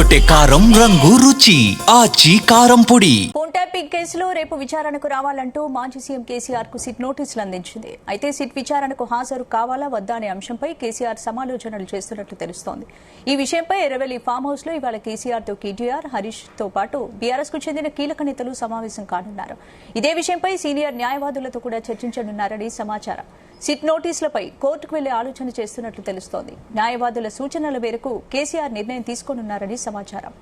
అదరగొట్టే కారం రంగు రుచి ఆచి కారం పొడి. ఫోన్ ట్యాపింగ్ కేసులో రేపు విచారణకు రావాలంటూ మాజీ సీఎం కేసీఆర్ కు సిట్ నోటీసులు అందించింది. అయితే సిట్ విచారణకు హాజరు కావాలా వద్దా అనే అంశంపై కేసీఆర్ సమాలోచనలు చేస్తున్నట్లు తెలుస్తోంది. ఈ విషయంపై ఎర్రవెల్లి ఫామ్ హౌస్ లో ఇవాళ కేసీఆర్ తో కేటీఆర్, హరీష్ తో పాటు బీఆర్ఎస్ కు చెందిన కీలక నేతలు సమావేశం కానున్నారు. ఇదే విషయంపై సీనియర్ న్యాయవాదులతో కూడా చర్చించనున్నారని సమాచారం. సిట్ నోటీసులపై కోర్టుకు వెళ్లే ఆలోచన చేస్తున్నట్లు తెలుస్తోంది. న్యాయవాదుల సూచనల మేరకు కేసీఆర్ నిర్ణయం తీసుకోనున్నారని సమాచారం.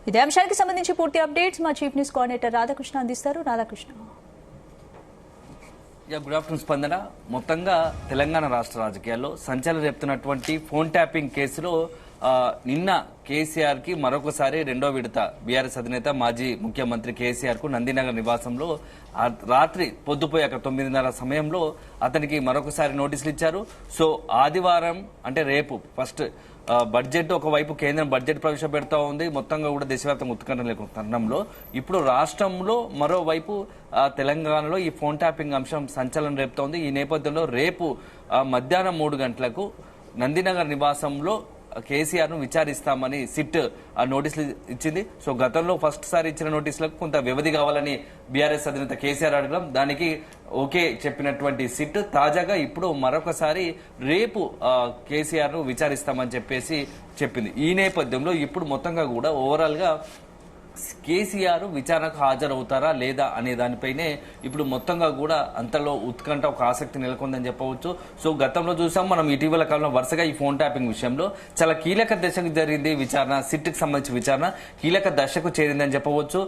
ఇదే అంశానికి సంబంధించి పూర్తి అప్డేట్స్ మా చీఫ్ న్యూస్ కోఆర్డినేటర్ రాధాకృష్ణ అందిస్తారు. రాధాకృష్ణ. గుడ్ ఆఫ్టర్నూన్ స్పందన. మొత్తంగా తెలంగాణ రాష్ట్ర రాజకీయాల్లో సంచలనం రేపుతున్నటువంటి ఫోన్ ట్యాపింగ్ కేసులో నిన్న కేసీఆర్ కి మరొకసారి రెండో విడత బీఆర్ఎస్ అధినేత మాజీ ముఖ్యమంత్రి కేసీఆర్ కు నందినగర్ నివాసంలో రాత్రి పొద్దుపోయి అక్కడ 9:30 సమయంలో అతనికి మరొకసారి నోటీసులు ఇచ్చారు. సో ఆదివారం అంటే రేపు ఫస్ట్ బడ్జెట్ ఒకవైపు కేంద్రం బడ్జెట్ ప్రవేశపెడతా ఉంది. మొత్తంగా కూడా దేశవ్యాప్తంగా ఉత్కంఠ లేకుండా తరుణంలో ఇప్పుడు రాష్ట్రంలో మరోవైపు తెలంగాణలో ఈ ఫోన్ ట్యాపింగ్ అంశం సంచలనం రేపుతోంది. ఈ నేపథ్యంలో రేపు మధ్యాహ్నం 3 గంటలకు నందినగర్ నివాసంలో కేసీఆర్ ను విచారిస్తామని సిట్ నోటీసులు ఇచ్చింది. సో గతంలో ఫస్ట్ సారి ఇచ్చిన నోటీసులకు కొంత వ్యవధి కావాలని బీఆర్ఎస్ అధినేత కేసీఆర్ అడగడం, దానికి ఓకే చెప్పినటువంటి సిట్ తాజాగా ఇప్పుడు మరొకసారి రేపు కేసీఆర్ ను విచారిస్తామని చెప్పేసి చెప్పింది. ఈ నేపథ్యంలో ఇప్పుడు మొత్తంగా కూడా ఓవరాల్ గా కేసీఆర్ విచారణకు హాజరవుతారా లేదా అనే దానిపైనే ఇప్పుడు మొత్తంగా కూడా అంతలో ఉత్కంఠ ఒక ఆసక్తి నెలకొందని చెప్పవచ్చు. సో గతంలో చూసాం మనం ఇటీవల కాలంలో వరుసగా ఈ ఫోన్ ట్యాపింగ్ విషయంలో చాలా కీలక దశకు జరిగింది విచారణ. సిట్కి సంబంధించిన విచారణ కీలక దశకు చేరిందని చెప్పవచ్చు.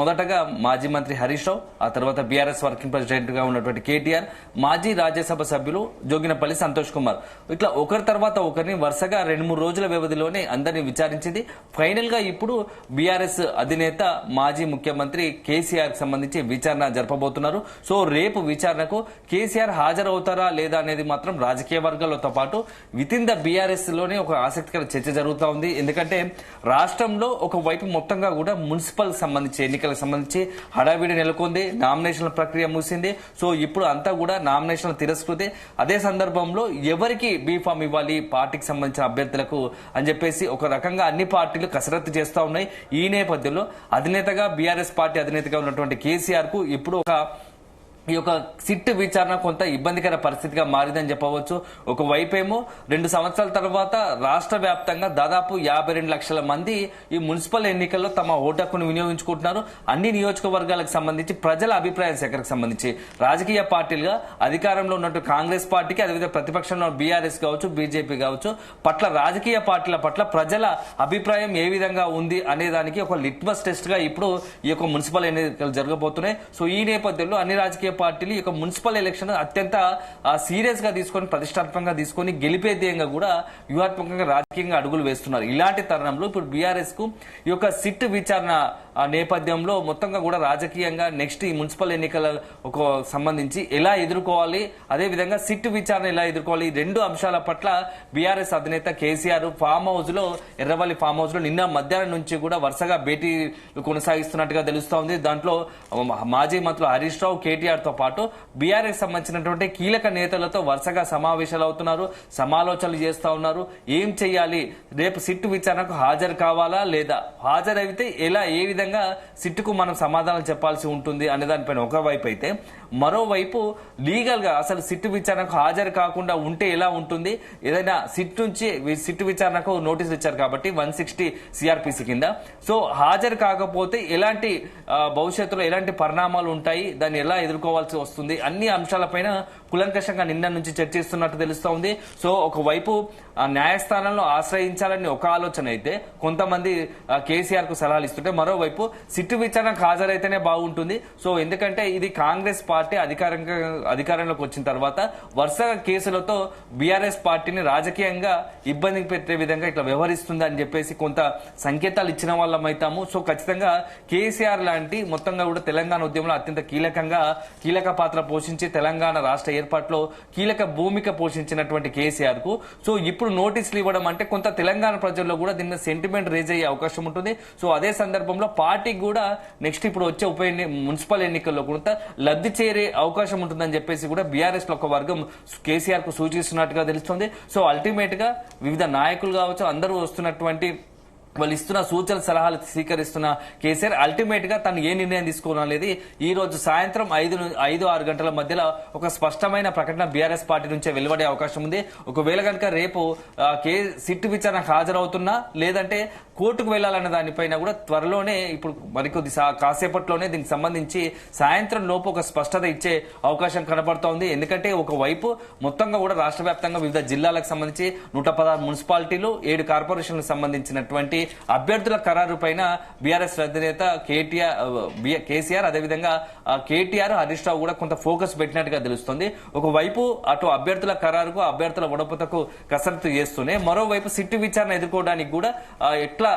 మొదటగా మాజీ మంత్రి హరీష్ రావు, ఆ తర్వాత బీఆర్ఎస్ వర్కింగ్ ప్రెసిడెంట్ గా ఉన్నటువంటి కేటీఆర్, మాజీ రాజ్యసభ సభ్యులు జోగినపల్లి సంతోష్ కుమార్, ఇట్లా ఒకరి తర్వాత ఒకరిని వరుసగా 2-3 రోజుల వ్యవధిలోనే అందరినీ విచారించింది. ఫైనల్ గా ఇప్పుడు బీఆర్ఎస్ అధినేత మాజీ ముఖ్యమంత్రి కేసీఆర్ కి సంబంధించి విచారణ జరపబోతున్నారు. సో రేపు విచారణకు కేసీఆర్ హాజరవుతారా లేదా అనేది మాత్రం రాజకీయ వర్గాలతో పాటు విత్ ఇన్ ద బీఆర్ఎస్ లోనే ఒక ఆసక్తికర చర్చ జరుగుతూ ఉంది. ఎందుకంటే రాష్ట్రంలో ఒకవైపు మొత్తంగా కూడా మున్సిపల్ సంబంధించి ఎన్నికలకు సంబంధించి హడావిడి నెలకొంది. నామినేషన్ల ప్రక్రియ ముగిసింది. సో ఇప్పుడు అంతా కూడా నామినేషన్ల తిరస్కృతి. అదే సందర్భంలో ఎవరికి బీఫామ్ ఇవ్వాలి పార్టీకి సంబంధించిన అభ్యర్థులకు అని చెప్పేసి ఒక రకంగా అన్ని పార్టీలు కసరత్తు చేస్తూ ఉన్నాయి. ఈ నేపథ్యంలో అధినేతగా బీఆర్ఎస్ పార్టీ అధినేతగా ఉన్నటువంటి కేసీఆర్ కు ఇప్పుడు ఈ యొక్క సిట్ విచారణ కొంత ఇబ్బందికర పరిస్థితిగా మారిందని చెప్పవచ్చు. ఒకవైపేమో 2 సంవత్సరాల తర్వాత రాష్ట్ర వ్యాప్తంగా దాదాపు 52 లక్షల మంది ఈ మున్సిపల్ ఎన్నికల్లో తమ ఓటు హక్కును వినియోగించుకుంటున్నారు. అన్ని నియోజకవర్గాలకు సంబంధించి ప్రజల అభిప్రాయ సేకరణకు సంబంధించి రాజకీయ పార్టీలుగా అధికారంలో ఉన్నట్టు కాంగ్రెస్ పార్టీకి, అదేవిధంగా ప్రతిపక్షంలో బీఆర్ఎస్ కావచ్చు, బీజేపీ కావచ్చు పట్ల రాజకీయ పార్టీల పట్ల ప్రజల అభిప్రాయం ఏ విధంగా ఉంది అనే దానికి ఒక లిట్మస్ టెస్ట్ గా ఇప్పుడు ఈ యొక్క మున్సిపల్ ఎన్నికలు జరగబోతున్నాయి. సో ఈ నేపథ్యంలో అన్ని రాజకీయ పార్టీలు ఈ యొక్క మున్సిపల్ ఎలక్షన్ అత్యంత సీరియస్ గా తీసుకొని ప్రతిష్టాత్మకంగా తీసుకొని గెలిపే ధ్యేయంగా కూడా వ్యూహాత్మకంగా రాజకీయంగా అడుగులు వేస్తున్నారు. ఇలాంటి తరుణంలో ఇప్పుడు బీఆర్ఎస్ కు ఈ యొక్క సిట్ విచారణ నేపథ్యంలో మొత్తంగా కూడా రాజకీయంగా నెక్స్ట్ ఈ మున్సిపల్ ఎన్నికల ఒక సంబంధించి ఎలా ఎదుర్కోవాలి, అదే విధంగా సిట్ విచారణ ఎలా ఎదుర్కోవాలి, ఈ 2 అంశాల పట్ల బీఆర్ఎస్ అధినేత కేసీఆర్ ఫామ్ హౌస్ లో ఎర్రవల్లి ఫామ్ హౌస్ లో నిన్న మధ్యాహ్నం నుంచి కూడా వరుసగా భేటీలు కొనసాగిస్తున్నట్టుగా తెలుస్తోంది. దాంట్లో మాజీ మంత్రులు హరీష్ రావు, కేటీఆర్ తో పాటు బీఆర్ఎస్ సంబంధించినటువంటి కీలక నేతలతో వరుసగా సమావేశాలు అవుతున్నారు, సమాలోచనలు చేస్తా ఉన్నారు. ఏం చేయాలి, రేపు సిట్ విచారణకు హాజరు కావాలా లేదా, హాజరైతే ఎలా, ఏ విధంగా సిట్టుకు మనం సమాధానం చెప్పాల్సి ఉంటుంది అనే దానిపైన ఒకవైపు అయితే, మరోవైపు లీగల్ గా అసలు సిట్ విచారణకు హాజరు కాకుండా ఉంటే ఎలా ఉంటుంది, ఏదైనా సిట్ నుంచి సిట్ విచారణకు నోటీసులు ఇచ్చారు కాబట్టి 160 సిఆర్పిసి కింద. సో హాజరు కాకపోతే ఎలాంటి భవిష్యత్తులో ఎలాంటి పరిణామాలు ఉంటాయి, దాన్ని ఎలా ఎదుర్కోవాల్సి వస్తుంది, అన్ని అంశాలపైన కులంకషంగా నిన్న నుంచి చర్చిస్తున్నట్టు తెలుస్తోంది. సో ఒకవైపు న్యాయస్థానంలో ఆశ్రయించాలని ఒక ఆలోచన అయితే కొంతమంది కేసీఆర్ కు సలహాలు ఇస్తుంటే, మరోవైపు సిట్ విచారణకు హాజరైతేనే బాగుంటుంది. సో ఎందుకంటే ఇది కాంగ్రెస్ పార్టీ అధికారంలోకి వచ్చిన తర్వాత వరుసగా కేసులతో బీఆర్ఎస్ పార్టీని రాజకీయంగా ఇబ్బంది పెట్టే విధంగా ఇట్లా వ్యవహరిస్తుంది అని చెప్పేసి కొంత సంకేతాలు ఇచ్చిన వాళ్ళం అవుతాము. సో ఖచ్చితంగా కేసీఆర్ లాంటి మొత్తంగా కూడా తెలంగాణ ఉద్యమంలో అత్యంత కీలక పాత్ర పోషించి తెలంగాణ రాష్ట్ర ఏర్పాటులో కీలక భూమిక పోషించినటువంటి కేసీఆర్ కు సో ఇప్పుడు నోటీసులు ఇవ్వడం అంటే కొంత తెలంగాణ ప్రజల్లో కూడా దీన్ని సెంటిమెంట్ రేజ్ అయ్యే అవకాశం ఉంటుంది. సో అదే సందర్భంలో పార్టీకి కూడా నెక్స్ట్ ఇప్పుడు వచ్చే మున్సిపల్ ఎన్నికల్లో కొంత లబ్ధి చేరే అవకాశం ఉంటుందని చెప్పేసి కూడా బీఆర్ఎస్ లో ఒక వర్గం కేసీఆర్ కు సూచిస్తున్నట్టుగా తెలుస్తుంది. సో అల్టిమేట్ గా వివిధ నాయకులు కావచ్చు అందరూ వస్తున్నటువంటి వాళ్ళు ఇస్తున్న సూచన సలహాలు స్వీకరిస్తున్న కేసీఆర్ అల్టిమేట్ గా తను ఏ నిర్ణయం తీసుకోవాలనేది ఈ రోజు సాయంత్రం 5-6 గంటల మధ్యలో ఒక స్పష్టమైన ప్రకటన బీఆర్ఎస్ పార్టీ నుంచే వెలువడే అవకాశం ఉంది. ఒకవేళ కనుక రేపు సిట్ విచారణకు హాజరవుతున్నా లేదంటే కోర్టుకు వెళ్లాలన్న దానిపైన కూడా త్వరలోనే ఇప్పుడు మరికొద్ది కాసేపట్లోనే దీనికి సంబంధించి సాయంత్రం లోపు ఒక స్పష్టత ఇచ్చే అవకాశం కనబడుతోంది. ఎందుకంటే ఒకవైపు మొత్తంగా కూడా రాష్ట్ర వ్యాప్తంగా వివిధ జిల్లాలకు సంబంధించి 116 మున్సిపాలిటీలు 7 కార్పొరేషన్లకు సంబంధించినటువంటి అభ్యర్థుల ఖరారు పైన బీఆర్ఎస్ అధినేత కేసీఆర్ అదేవిధంగా కేటీఆర్ హరీష్ రావు కూడా కొంత ఫోకస్ పెట్టినట్టుగా తెలుస్తుంది. ఒకవైపు అటు అభ్యర్థుల ఖరారుకు అభ్యర్థుల వడపతకు కసరత్తు చేస్తూనే మరోవైపు సిట్టు విచారణ ఎదుర్కోవడానికి కూడా ఎట్లా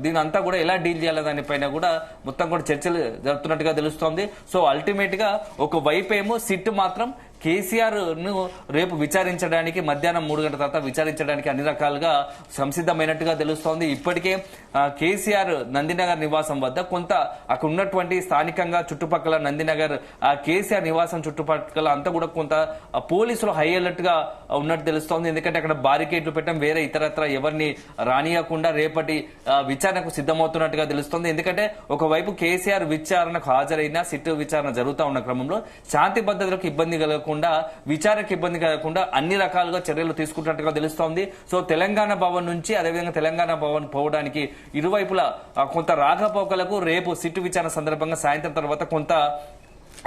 దీని అంతా కూడా ఎలా డీల్ చేయాలి దానిపైన కూడా మొత్తం కూడా చర్చలు జరుపుతున్నట్టుగా తెలుస్తోంది. సో అల్టిమేట్ గా ఒక వైపు ఏమో సిట్ మాత్రం కేసీఆర్ ను రేపు విచారించడానికి మధ్యాహ్నం 3 గంటల తర్వాత విచారించడానికి అన్ని రకాలుగా సంసిద్ధమైనట్టుగా తెలుస్తోంది. ఇప్పటికే కేసీఆర్ నందినగర్ నివాసం వద్ద కొంత అక్కడ ఉన్నటువంటి స్థానికంగా చుట్టుపక్కల నందినగర్ కేసీఆర్ నివాసం చుట్టుపక్కల అంతా కూడా కొంత పోలీసులు హై అలర్ట్ గా ఉన్నట్టు తెలుస్తోంది. ఎందుకంటే అక్కడ బారికేడ్లు పెట్టడం వేరే ఇతరత్ర ఎవరిని రానియకుండా రేపటి విచారణకు సిద్ధమవుతున్నట్టుగా తెలుస్తోంది. ఎందుకంటే ఒకవైపు కేసీఆర్ విచారణకు హాజరైన సిట్ విచారణ జరుగుతూ ఉన్న క్రమంలో శాంతి భద్రతలకు ఇబ్బంది కలగకుండా విచారణకు ఇబ్బంది కలగకుండా అన్ని రకాలుగా చర్యలు తీసుకుంటున్నట్టుగా తెలుస్తోంది. సో తెలంగాణ భవన్ నుంచి అదేవిధంగా తెలంగాణ భవన్ పోవడానికి ఇరువైపులా కొంత రాకపోకలకు రేపు సిట్టు విచారణ సందర్భంగా సాయంత్రం తర్వాత కొంత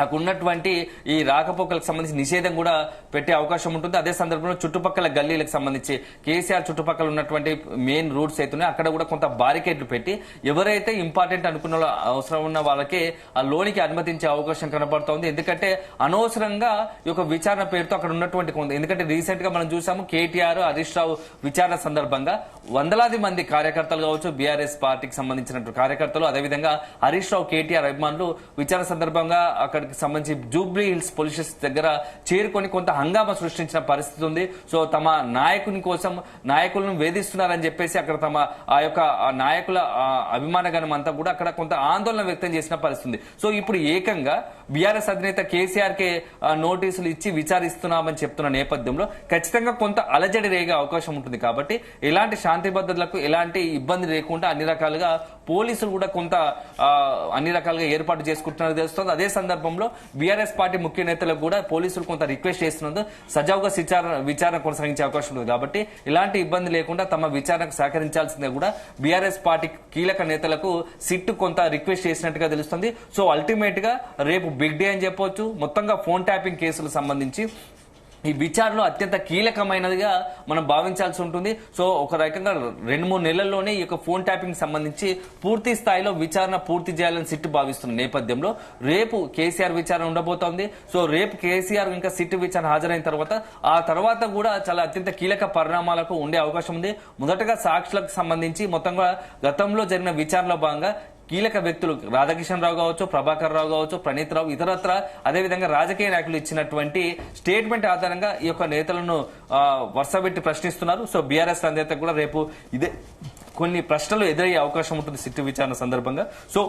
అక్కడ ఉన్నటువంటి ఈ రాకపోకలకు సంబంధించి నిషేధం కూడా పెట్టే అవకాశం ఉంటుంది. అదే సందర్భంలో చుట్టుపక్కల గల్లీలకు సంబంధించి కేసీఆర్ చుట్టుపక్కల ఉన్నటువంటి మెయిన్ రూట్స్ అయితే అక్కడ కూడా కొంత బారికేడ్లు పెట్టి ఎవరైతే ఇంపార్టెంట్ అనుకున్న అవసరం ఉన్న వాళ్ళకే ఆ లోనికి అనుమతించే అవకాశం కనబడుతోంది. ఎందుకంటే అనవసరంగా ఈ యొక్క విచారణ పేరుతో అక్కడ ఉన్నటువంటి కొంత ఎందుకంటే రీసెంట్ గా మనం చూసాము కేటీఆర్ హరీష్ రావు విచారణ సందర్భంగా వందలాది మంది కార్యకర్తలు కావచ్చు బీఆర్ఎస్ పార్టీకి సంబంధించినటువంటి కార్యకర్తలు అదేవిధంగా హరీష్ రావు కేటీఆర్ అభిమానులు విచారణ సందర్భంగా అక్కడికి సంబంధించి జూబ్లీ హిల్స్ పోలీస్ స్టేషన్ దగ్గర చేరుకొని కొంత హంగామా సృష్టించిన పరిస్థితి ఉంది. సో తమ నాయకుని కోసం నాయకులను వేధిస్తున్నారని చెప్పేసి అక్కడ తమ ఆ యొక్క నాయకుల అభిమానగణం అంతా కూడా అక్కడ కొంత ఆందోళన వ్యక్తం చేసిన పరిస్థితి. సో ఇప్పుడు ఏకంగా బీఆర్ఎస్ అధినేత కేసీఆర్ కే నోటీసులు ఇచ్చి విచారిస్తున్నామని చెప్తున్న నేపథ్యంలో ఖచ్చితంగా కొంత అలజడి రేగే అవకాశం ఉంటుంది. కాబట్టి ఎలాంటి శాంతి భద్రతలకు ఎలాంటి ఇబ్బంది లేకుండా అన్ని రకాలుగా పోలీసులు కూడా కొంత అన్ని రకాలుగా ఏర్పాటు చేసుకుంటున్నారు తెలుస్తుంది. అదే సందర్భంలో బీఆర్ఎస్ పార్టీ ముఖ్య నేతలకు కూడా పోలీసులు కొంత రిక్వెస్ట్ చేస్తున్నందుకు సజావుగా విచారణ కొనసాగించే అవకాశం ఉంది. కాబట్టి ఇలాంటి ఇబ్బంది లేకుండా తమ విచారణకు సహకరించాల్సిందే కూడా బీఆర్ఎస్ పార్టీ కీలక నేతలకు సిట్ కొంత రిక్వెస్ట్ చేసినట్టుగా తెలుస్తుంది. సో అల్టిమేట్ గా రేపు బిగ్ డే అని చెప్పొచ్చు. మొత్తంగా ఫోన్ ట్యాపింగ్ కేసులకు సంబంధించి ఈ విచారణలో అత్యంత కీలకమైనదిగా మనం భావించాల్సి ఉంటుంది. సో ఒక రకంగా 2-3 నెలల్లోనే ఈ యొక్క ఫోన్ ట్యాపింగ్ సంబంధించి పూర్తి స్థాయిలో విచారణ పూర్తి చేయాలని సిట్ భావిస్తున్న నేపథ్యంలో రేపు కేసీఆర్ విచారణ ఉండబోతోంది. సో రేపు కేసీఆర్ ఇంకా సిట్ విచారణ హాజరైన తర్వాత ఆ తర్వాత కూడా చాలా అత్యంత కీలక పరిణామాలకు ఉండే అవకాశం ఉంది. మొదటగా సాక్షులకు సంబంధించి మొత్తంగా గతంలో జరిగిన విచారణలో భాగంగా కీలక వ్యక్తులు రాధాకిషన్ రావు కావచ్చు, ప్రభాకర్ రావు కావచ్చు, ప్రణీత్ రావు ఇతరత్ర అదేవిధంగా రాజకీయ నాయకులు ఇచ్చినటువంటి స్టేట్మెంట్ ఆధారంగా ఈ యొక్క నేతలను వరుసపెట్టి ప్రశ్నిస్తున్నారు. సో బీఆర్ఎస్ నేత కూడా రేపు ఇదే కొన్ని ప్రశ్నలు ఎదురయ్యే అవకాశం ఉంటుంది సిట్టు విచారణ సందర్భంగా. సో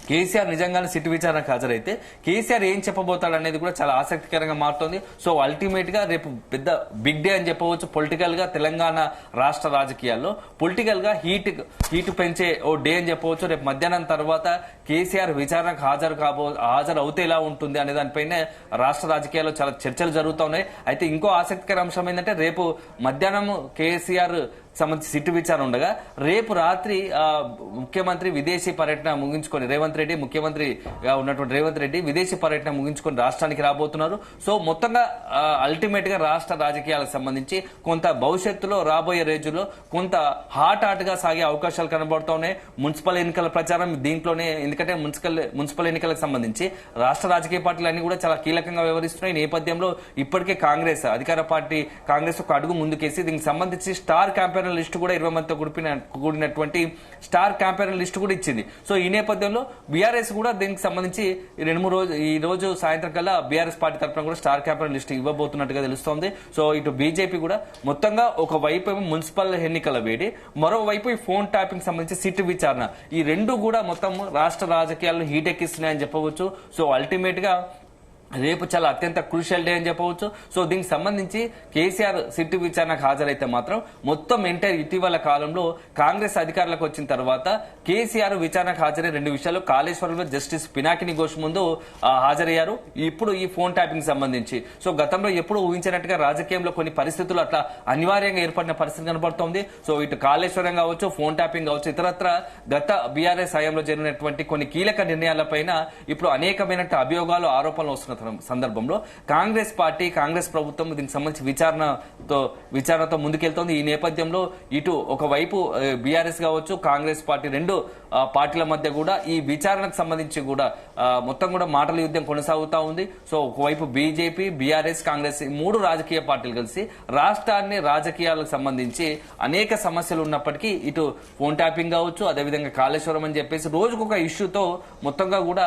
కేసీఆర్ నిజంగానే సిట్ విచారణకు హాజరైతే కేసీఆర్ ఏం చెప్పబోతాడు అనేది కూడా చాలా ఆసక్తికరంగా మారుతోంది. సో అల్టిమేట్ గా రేపు పెద్ద బిగ్ డే అని చెప్పవచ్చు. పొలిటికల్ గా తెలంగాణ రాష్ట్ర రాజకీయాల్లో పొలిటికల్ గా హీట్ పెంచే ఓ డే అని చెప్పవచ్చు. రేపు మధ్యాహ్నం తర్వాత కేసీఆర్ విచారణకు హాజరు అవుతే ఎలా ఉంటుంది అనే దానిపైన రాష్ట్ర రాజకీయాల్లో చాలా చర్చలు జరుగుతూ ఉన్నాయి. అయితే ఇంకో ఆసక్తికర అంశం ఏంటంటే రేపు మధ్యాహ్నం కేసీఆర్ సంబంధించి సిట్టు విచారణ ఉండగా రేపు రాత్రి ముఖ్యమంత్రి విదేశీ పర్యటన ముగించుకొని ముఖ్యమంత్రిగా ఉన్నటువంటి రేవంత్ రెడ్డి విదేశీ పర్యటన ముగించుకొని రాష్ట్రానికి రాబోతున్నారు. సో మొత్తంగా అల్టిమేట్ గా రాష్ట్ర రాజకీయాలకు సంబంధించి కొంత భవిష్యత్తులో రాబోయే రోజుల్లో కొంత హాట్ గా సాగే అవకాశాలు కనబడుతున్నాయి. మున్సిపల్ ఎన్నికల ప్రచారం దీంట్లోనే ఎందుకంటే మున్సిపల్ ఎన్నికలకు సంబంధించి రాష్ట్ర రాజకీయ పార్టీలు అన్ని కూడా చాలా కీలకంగా వ్యవహరిస్తున్నాయి. ఈ నేపథ్యంలో ఇప్పటికే అధికార పార్టీ కాంగ్రెస్ ఒక అడుగు ముందుకేసి దీనికి సంబంధించి స్టార్ క్యాంపెయిన్ క్యాంపెయినర్ లిస్ట్ కూడా 20 మందితో కూడినటువంటి స్టార్ క్యాంపెయినర్ లిస్ట్ కూడా ఇచ్చింది. సో ఈ నేపథ్యంలో బీఆర్ఎస్ కూడా దీనికి సంబంధించి ఈ రోజు సాయంత్రం కల్లా బీఆర్ఎస్ పార్టీ తరఫున కూడా స్టార్ క్యాంపెయినర్ లిస్ట్ ఇవ్వబోతున్నట్టుగా తెలుస్తోంది. సో ఇటు బీజేపీ కూడా మొత్తంగా ఒక వైపు మున్సిపల్ ఎన్నికల వేడి, మరోవైపు ఈ ఫోన్ ట్యాపింగ్ సంబంధించి సిట్ విచారణ, ఈ రెండు కూడా మొత్తం రాష్ట్ర రాజకీయాల్లో హీట్ ఎక్కిస్తున్నాయని చెప్పవచ్చు. సో అల్టిమేట్ గా రేపు చాలా అత్యంత క్రూషియల్ డే అని చెప్పవచ్చు. సో దీనికి సంబంధించి కేసీఆర్ సిట్ విచారణకు హాజరైతే మాత్రం మొత్తం ఎంటైర్ ఇటీవల కాలంలో కాంగ్రెస్ అధికారులకు వచ్చిన తర్వాత కేసీఆర్ విచారణకు హాజరై 2 విషయాలు, కాళేశ్వరంలో జస్టిస్ పినాకిని ఘోష్ ముందు హాజరయ్యారు. ఇప్పుడు ఈ ఫోన్ ట్యాపింగ్ సంబంధించి సో గతంలో ఎప్పుడు ఊహించినట్టుగా రాజకీయంలో కొన్ని పరిస్థితులు అట్లా అనివార్యంగా ఏర్పడిన పరిస్థితి కనబడుతోంది. సో ఇటు కాళేశ్వరం కావచ్చు, ఫోన్ ట్యాపింగ్ కావచ్చు, ఇతరత్ర గత బీఆర్ఎస్ హయాంలో జరిగినటువంటి కొన్ని కీలక నిర్ణయాలపైన ఇప్పుడు అనేకమైన అభియోగాలు, ఆరోపణలు వస్తున్న సందర్భంలో కాంగ్రెస్ పార్టీ, కాంగ్రెస్ ప్రభుత్వం దీనికి సంబంధించి విచారణతో ముందుకెళ్తోంది. ఈ నేపథ్యంలో ఇటు ఒకవైపు బీఆర్ఎస్ కావచ్చు, కాంగ్రెస్ పార్టీ, 2 పార్టీల మధ్య కూడా ఈ విచారణకు సంబంధించి కూడా మొత్తం కూడా మాటల యుద్ధం కొనసాగుతా ఉంది. సో ఒకవైపు బీజేపీ, బీఆర్ఎస్, కాంగ్రెస్ 3 రాజకీయ పార్టీలు కలిసి రాష్ట్రాన్ని రాజకీయాలకు సంబంధించి అనేక సమస్యలు ఉన్నప్పటికీ ఇటు ఫోన్ ట్యాపింగ్ కావచ్చు, అదేవిధంగా కాళేశ్వరం అని చెప్పేసి రోజుకొక ఇష్యూతో మొత్తంగా కూడా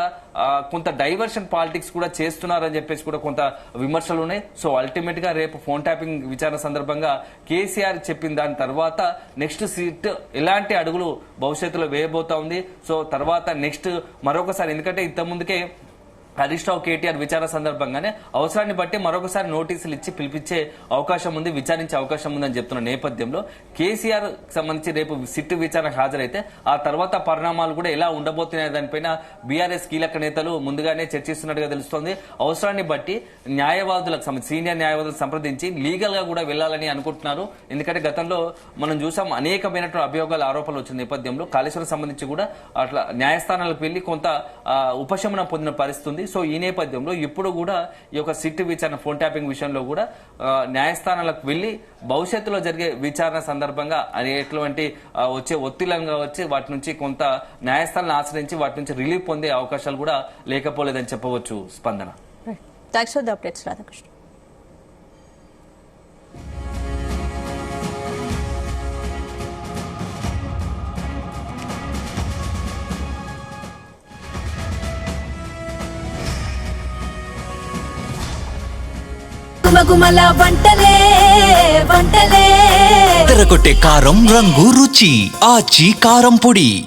కొంత డైవర్షన్ పాలిటిక్స్ కూడా చేస్తున్నారని చెప్పేసి కూడా కొంత విమర్శలు ఉన్నాయి. సో అల్టిమేట్ గా రేపు ఫోన్ ట్యాపింగ్ విచారణ సందర్భంగా కేసీఆర్ చెప్పిన దాని తర్వాత నెక్స్ట్ సీట్ ఎలాంటి అడుగులు భవిష్యత్తులో వేయబోతా ఉంది. సో తర్వాత నెక్స్ట్ మరొకసారి, ఎందుకంటే ఇంత ముందుకే హరీష్ రావు, కేటీఆర్ విచారణ సందర్భంగానే అవసరాన్ని బట్టి మరొకసారి నోటీసులు ఇచ్చి పిలిపించే అవకాశం ఉంది, విచారించే అవకాశం ఉందని చెప్తున్న నేపథ్యంలో కేసీఆర్ సంబంధించి రేపు సిట్ విచారణకు హాజరైతే ఆ తర్వాత పరిణామాలు కూడా ఎలా ఉండబోతున్నాయి దానిపైన బీఆర్ఎస్ కీలక నేతలు ముందుగానే చర్చిస్తున్నట్టుగా తెలుస్తోంది. అవసరాన్ని బట్టి న్యాయవాదులకు సంబంధించి సీనియర్ న్యాయవాదులకు సంప్రదించి లీగల్ గా కూడా వెళ్లాలని అనుకుంటున్నారు. ఎందుకంటే గతంలో మనం చూసాం అనేకమైనటువంటి అభియోగాలు, ఆరోపణలు వచ్చిన నేపథ్యంలో కాళేశ్వరం సంబంధించి కూడా అట్లా న్యాయస్థానాలకు వెళ్లి కొంత ఉపశమనం పొందిన పరిస్థితి. సో ఈ నేపథ్యంలో ఇప్పుడు కూడా ఈ యొక్క సిట్ విచారణ, ఫోన్ ట్యాపింగ్ విషయంలో కూడా న్యాయస్థానాలకు వెళ్లి భవిష్యత్తులో జరిగే విచారణ సందర్భంగా ఎటువంటి వచ్చే ఒత్తిళ్లను వచ్చి వాటి నుంచి కొంత న్యాయస్థానాలను ఆశ్రయించి వాటి నుంచి రిలీఫ్ పొందే అవకాశాలు కూడా లేకపోలేదని చెప్పవచ్చు. స్పందన. Thanks for the updates Radhakrishna. గుమగుమల వంటలే వంటలే తెరకొట్టే కారం రంగు రుచి ఆచి కారం పొడి.